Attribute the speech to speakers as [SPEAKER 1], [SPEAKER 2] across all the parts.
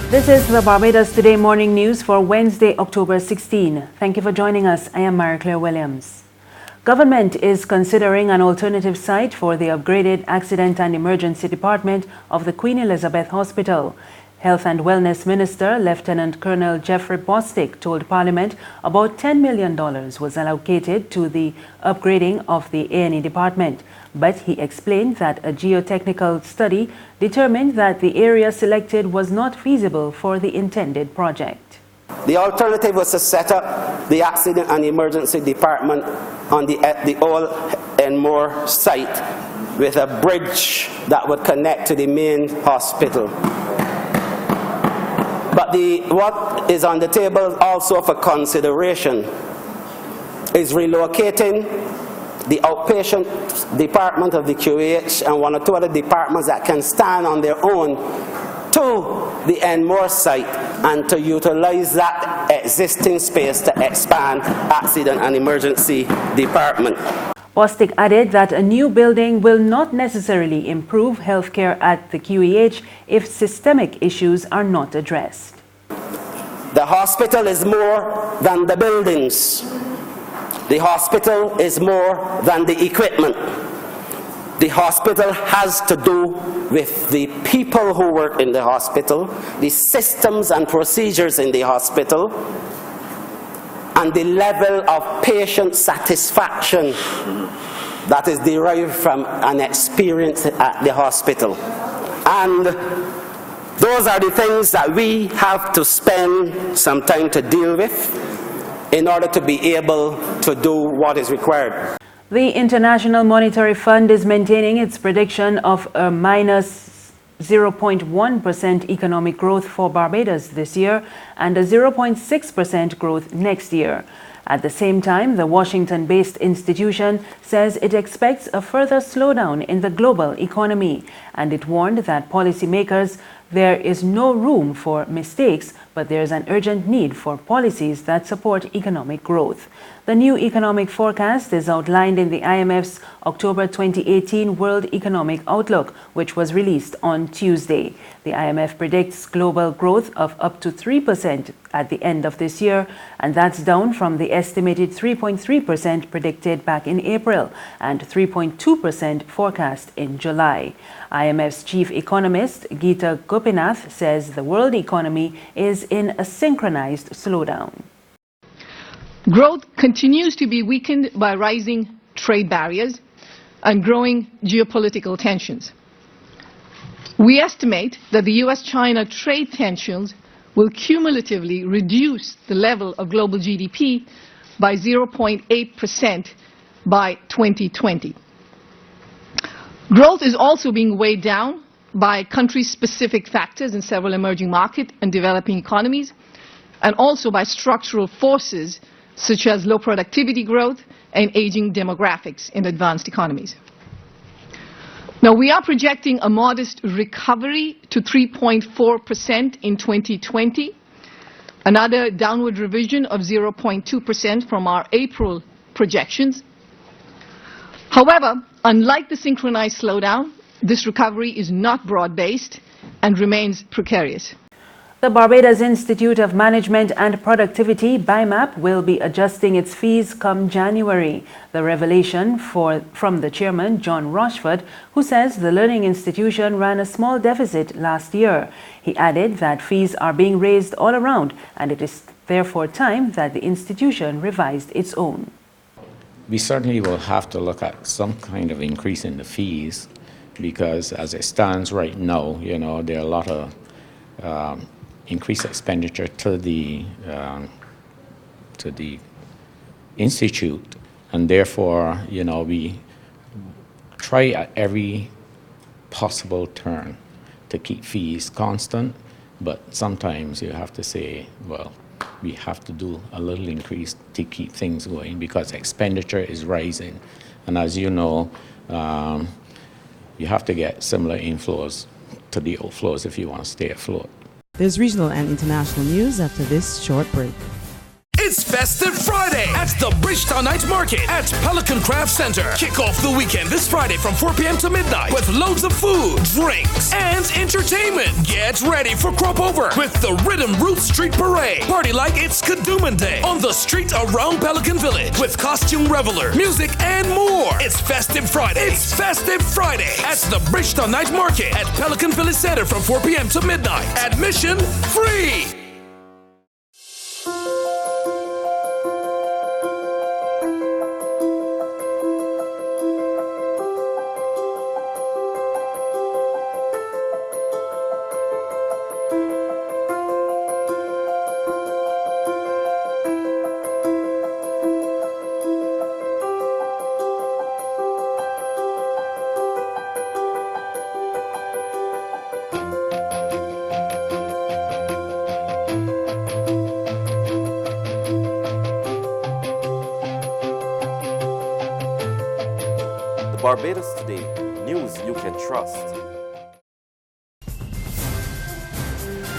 [SPEAKER 1] This is the Barbados Today morning news for Wednesday, October 16. Thank you for joining us. I am Marie-Claire Williams. Government is considering an alternative site for the upgraded Accident and Emergency Department of the Queen Elizabeth Hospital. Health and Wellness Minister Lieutenant Colonel Jeffrey Bostic told Parliament about $10 million was allocated to the upgrading of the A&E department. But he explained that a geotechnical study determined that the area selected was not feasible for the intended project.
[SPEAKER 2] The alternative was to set up the Accident and Emergency Department on the old Enmore site with a bridge that would connect to the main hospital. But what is on the table also for consideration is relocating the outpatient department of the QH and one or two other departments that can stand on their own to the Enmore site and to utilize that existing space to expand Accident and Emergency Department.
[SPEAKER 1] Bostic added that a new building will not necessarily improve healthcare at the QEH if systemic issues are not addressed.
[SPEAKER 2] The hospital is more than the buildings. The hospital is more than the equipment. The hospital has to do with the people who work in the hospital, the systems and procedures in the hospital, and the level of patient satisfaction that is derived from an experience at the hospital. And those are the things that we have to spend some time to deal with in order to be able to do what is required.
[SPEAKER 1] The International Monetary Fund is maintaining its prediction of a minus 0.1% economic growth for Barbados this year and a 0.6% growth next year. At the same time, the Washington-based institution says it expects a further slowdown in the global economy, and it warned that policymakers there is no room for mistakes, but there is an urgent need for policies that support economic growth. The new economic forecast is outlined in the IMF's October 2018 World Economic Outlook, which was released on Tuesday. The IMF predicts global growth of up to 3% at the end of this year, and that's down from the estimated 3.3% predicted back in April and 3.2% forecast in July. IMF's chief economist, Geeta Gopinath, says the world economy is in a synchronized slowdown.
[SPEAKER 3] Growth continues to be weakened by rising trade barriers and growing geopolitical tensions. We estimate that the US-China trade tensions will cumulatively reduce the level of global GDP by 0.8% by 2020. Growth is also being weighed down by country-specific factors in several emerging market and developing economies, and also by structural forces such as low productivity growth and aging demographics in advanced economies. Now, we are projecting a modest recovery to 3.4% in 2020, another downward revision of 0.2% from our April projections. However, unlike the synchronized slowdown, this recovery is not broad-based and remains precarious.
[SPEAKER 1] The Barbados Institute of Management and Productivity, BIMAP, will be adjusting its fees come January. The revelation from the chairman, John Rochford, who says the learning institution ran a small deficit last year. He added that fees are being raised all around, and it is therefore time that the institution revised its own.
[SPEAKER 4] We certainly will have to look at some kind of increase in the fees because as it stands right now, there are a lot of increased expenditure to the institute, and therefore, we try at every possible turn to keep fees constant, but sometimes you have to say, well, we have to do a little increase to keep things going because expenditure is rising, and as you know, you have to get similar inflows to the outflows if you want to stay afloat.
[SPEAKER 5] There's regional and international news after this short break. It's Festive Friday at the Bridgetown Night Market at Pelican Craft Center. Kick off the weekend this Friday from 4 p.m. to midnight with loads of food, drinks, and entertainment. Get ready for Crop Over with the Rhythm Roots Street Parade. Party like it's Kadooman Day on the street around Pelican Village with costume reveler, music, and more. It's Festive Friday. It's Festive Friday at the Bridgetown Night Market at Pelican Village Center from 4 p.m. to midnight. Admission free.
[SPEAKER 6] Barbados Today, news you can trust.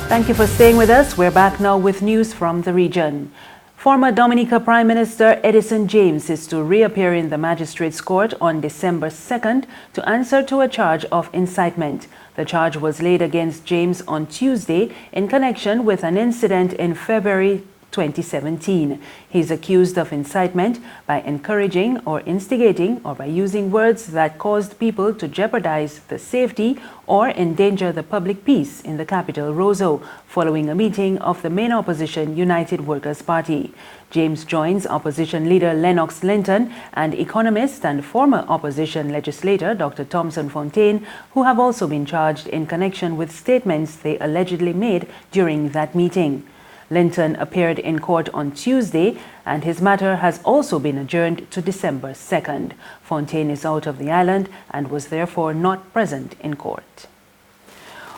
[SPEAKER 1] Thank you for staying with us. We're back now with news from the region. Former Dominica Prime Minister Edison James is to reappear in the Magistrates Court on December 2nd to answer to a charge of incitement. The charge was laid against James on Tuesday in connection with an incident in February 2017. He is accused of incitement by encouraging or instigating or by using words that caused people to jeopardize the safety or endanger the public peace in the capital, Roseau, following a meeting of the main opposition United Workers' Party. James joins opposition leader Lennox Linton and economist and former opposition legislator Dr. Thomson Fontaine, who have also been charged in connection with statements they allegedly made during that meeting. Linton appeared in court on Tuesday, and his matter has also been adjourned to December 2nd. Fontaine is out of the island and was therefore not present in court.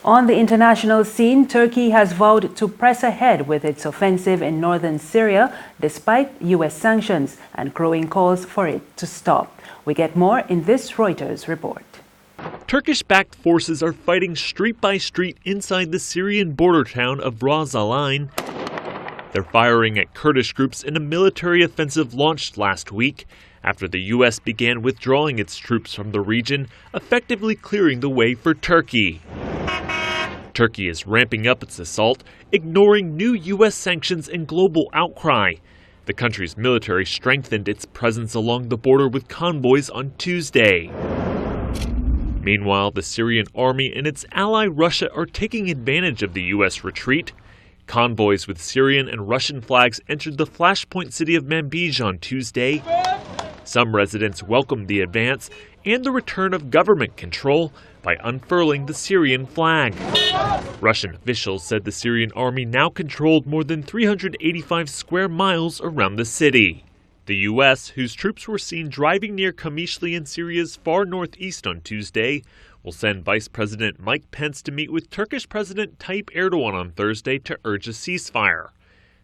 [SPEAKER 1] On the international scene, Turkey has vowed to press ahead with its offensive in northern Syria despite U.S. sanctions and growing calls for it to stop. We get more in this Reuters report.
[SPEAKER 7] Turkish-backed forces are fighting street by street inside the Syrian border town of Ras Al Ain. They're firing at Kurdish groups in a military offensive launched last week after the U.S. began withdrawing its troops from the region, effectively clearing the way for Turkey. Turkey is ramping up its assault, ignoring new U.S. sanctions and global outcry. The country's military strengthened its presence along the border with convoys on Tuesday. Meanwhile, the Syrian army and its ally Russia are taking advantage of the U.S. retreat. Convoys with Syrian and Russian flags entered the flashpoint city of Manbij on Tuesday. Some residents welcomed the advance and the return of government control by unfurling the Syrian flag. Russian officials said the Syrian army now controlled more than 385 square miles around the city. The U.S., whose troops were seen driving near Qamishli in Syria's far northeast on Tuesday, will send Vice President Mike Pence to meet with Turkish President Tayyip Erdogan on Thursday to urge a ceasefire.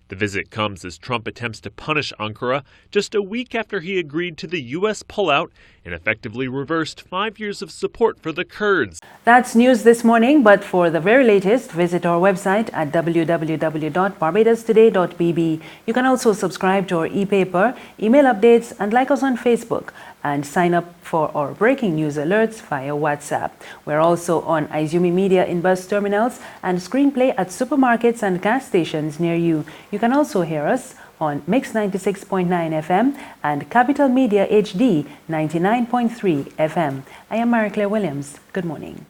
[SPEAKER 7] The visit comes as Trump attempts to punish Ankara just a week after he agreed to the U.S. pullout and effectively reversed 5 years of support for the Kurds.
[SPEAKER 1] That's news this morning, but for the very latest, visit our website at www.barbadostoday.bb. You can also subscribe to our e-paper, email updates, and like us on Facebook, and sign up for our breaking news alerts via WhatsApp. We're also on Izumi Media in bus terminals and Screenplay at supermarkets and gas stations near you. You can also hear us on Mix 96.9 FM and Capital Media HD 99.3 FM. I am Marie Claire Williams. Good morning.